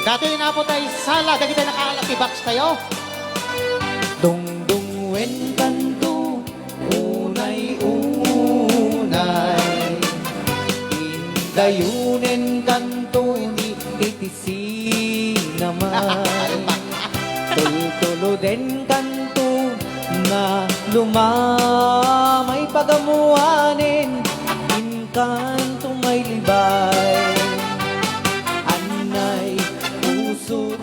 Dati inapot ay sala, dagi tayo nakaalaki-box tayo. Dungdungwen kanto, unay-unay. Indayunen kanto, hindi itisi naman. Tultulo din kanto, na lumamay pagamuanin. Inkanto may libay. Anay, puso,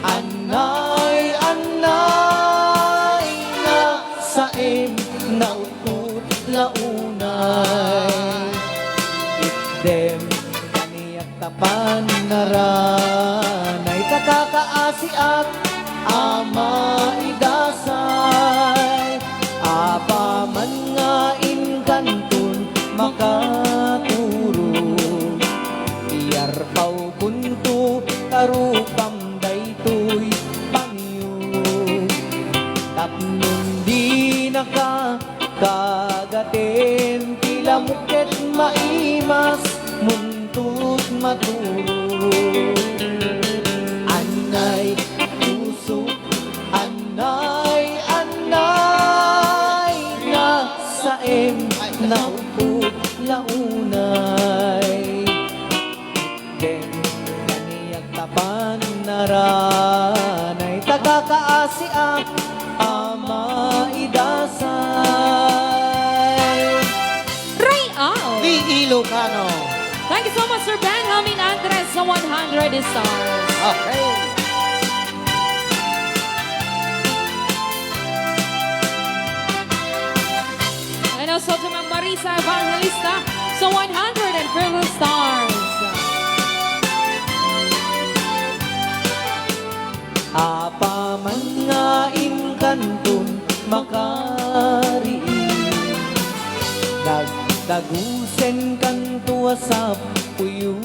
anay, anay, na saim, nautut, launay. Itdem, kaniyak tapan, naranay, kakakaasi at ama idasay. Apa man nga inkantun, makaturo. Biyar pau buntu, tarupam daytoy pangyo. Tapnon di nakakagatin, tila muket maimas, muntut maturo. Anay, puso, anay, anay, na saim, naupot, launay. Den, kaniyak tapan, naranay, takakaasi ang ama idasay. Ray Al. Di Ilocano. Thank you so much, Sir Benjamin Andres sa 100 stars. Okay. And also to Ma'am Marisa Evangelista sa 150 stars. Apa man nga inkantun makariin, nagdagusen kantua sa puyuten,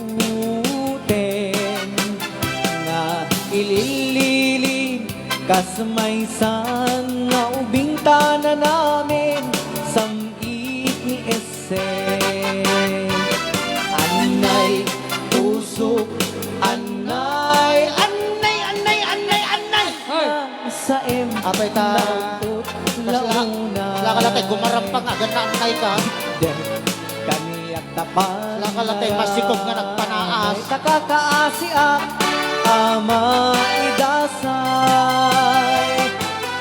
nga ililili kasmaysan nga ubing tanan namin samit ni Esen. Anay, puso, anay, anay, anay, anay, anay, sa em, Apay ta. lautut, launa. Lakalatay, gumarampang agad na anay ka. Kaniyak tapan, Lakalatay, masikog nga nagpanaas. kakakaasi ang ama idasay.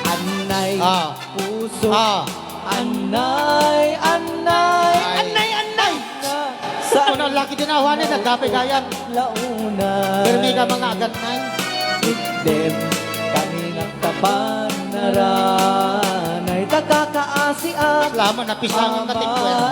Anay, Ah. puso, Ah. anay, anay, Ay. anay, anay, na sa Kung ang laki dinawanin, nagdapay gayang. launa. Pero may ka mga agad na. Ikdem, kaninak tapan, naranay, kakakaasi ang Lamang napisangan ka tingkwenta.